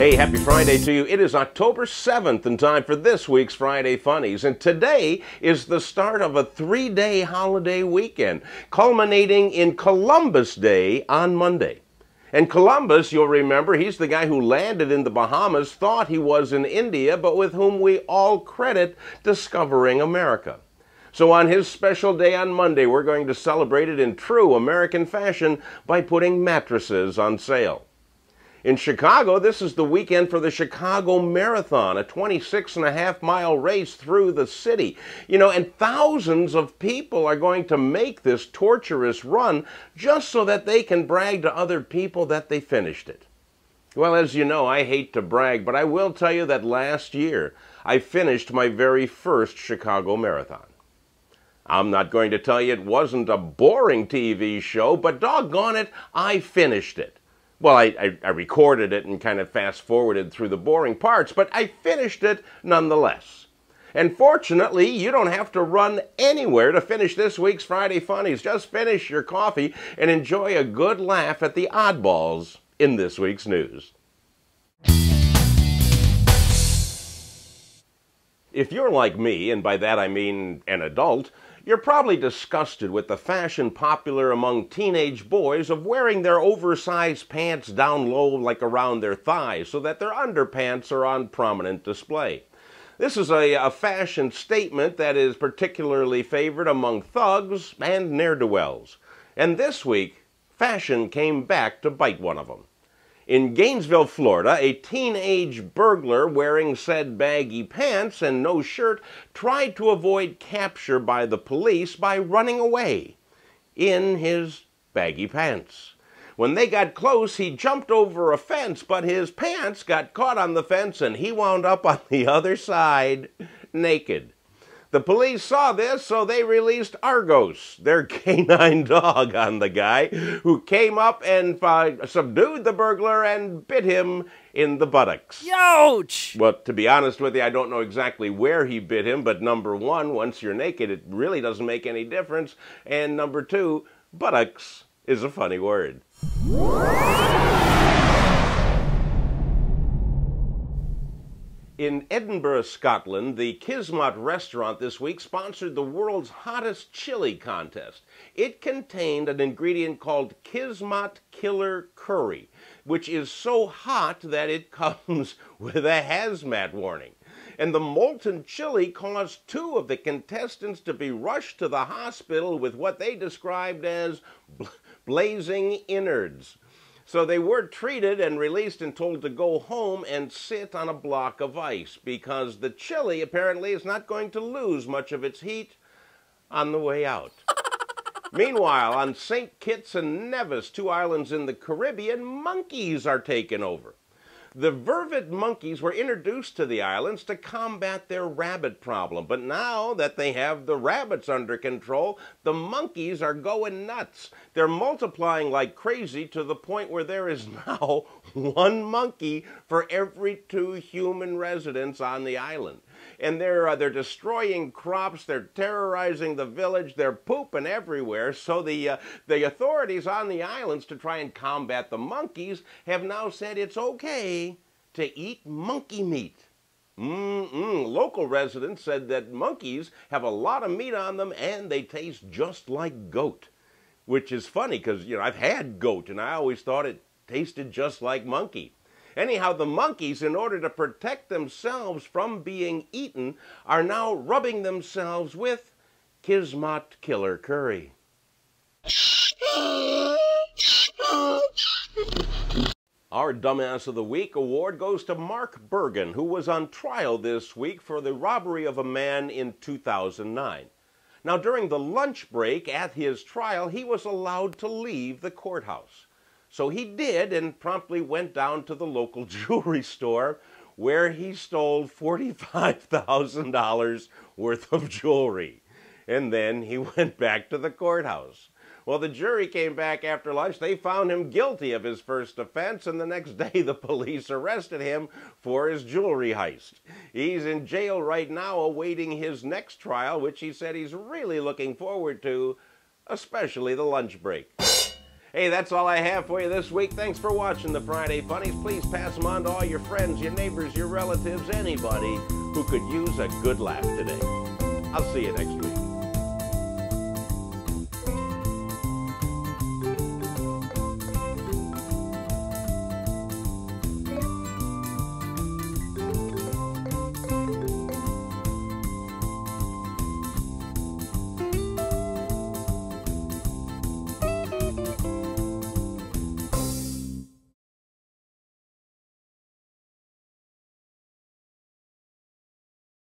Hey, happy Friday to you. It is October 7th and time for this week's Friday Funnies. And today is the start of a 3-day holiday weekend, culminating in Columbus Day on Monday. And Columbus, you'll remember, he's the guy who landed in the Bahamas, thought he was in India, but with whom we all credit discovering America. So on his special day on Monday, we're going to celebrate it in true American fashion by putting mattresses on sale. In Chicago, this is the weekend for the Chicago Marathon, a 26.5-mile race through the city. And thousands of people are going to make this torturous run just so that they can brag to other people that they finished it. Well, as you know, I hate to brag, but I will tell you that last year I finished my very first Chicago Marathon. I'm not going to tell you it wasn't a boring TV show, but doggone it, I finished it. Well, I recorded it and kind of fast-forwarded through the boring parts, but I finished it nonetheless. And fortunately, you don't have to run anywhere to finish this week's Friday Funnies. Just finish your coffee and enjoy a good laugh at the oddballs in this week's news. If you're like me, and by that I mean an adult, you're probably disgusted with the fashion popular among teenage boys of wearing their oversized pants down low like around their thighs so that their underpants are on prominent display. This is a fashion statement that is particularly favored among thugs and ne'er-do-wells. And this week, fashion came back to bite one of them. In Gainesville, Florida, a teenage burglar wearing said baggy pants and no shirt tried to avoid capture by the police by running away in his baggy pants. When they got close, he jumped over a fence, but his pants got caught on the fence and he wound up on the other side naked. The police saw this, so they released Argos, their canine dog, on the guy, who came up and subdued the burglar and bit him in the buttocks. Ouch! Well, to be honest with you, I don't know exactly where he bit him, but number one, once you're naked, it really doesn't make any difference. And number two, buttocks is a funny word. In Edinburgh, Scotland, the Kismet restaurant this week sponsored the world's hottest chili contest. It contained an ingredient called Kismet Killer Curry, which is so hot that it comes with a hazmat warning. And the molten chili caused 2 of the contestants to be rushed to the hospital with what they described as blazing innards. So they were treated and released and told to go home and sit on a block of ice because the chili apparently is not going to lose much of its heat on the way out. Meanwhile, on St. Kitts and Nevis, 2 islands in the Caribbean, monkeys are taking over. The vervet monkeys were introduced to the islands to combat their rabbit problem, but now that they have the rabbits under control, the monkeys are going nuts. They're multiplying like crazy to the point where there is now 1 monkey for every 2 human residents on the island. And they're destroying crops, they're terrorizing the village, they're pooping everywhere. So the authorities on the islands, to try and combat the monkeys, have now said it's okay to eat monkey meat. Local residents said that monkeys have a lot of meat on them and they taste just like goat. Which is funny because, I've had goat and I always thought it tasted just like monkey. Anyhow, the monkeys, in order to protect themselves from being eaten, are now rubbing themselves with Kismet Killer Curry. Our Dumbass of the Week award goes to Mark Bergen, who was on trial this week for the robbery of a man in 2009. Now, during the lunch break at his trial, he was allowed to leave the courthouse. So he did and promptly went down to the local jewelry store where he stole $45,000 worth of jewelry. And then he went back to the courthouse. Well, the jury came back after lunch. They found him guilty of his first offense, and the next day the police arrested him for his jewelry heist. He's in jail right now awaiting his next trial, which he said he's really looking forward to, especially the lunch break. Hey, that's all I have for you this week. Thanks for watching the Friday Funnies. Please pass them on to all your friends, your neighbors, your relatives, anybody who could use a good laugh today. I'll see you next week.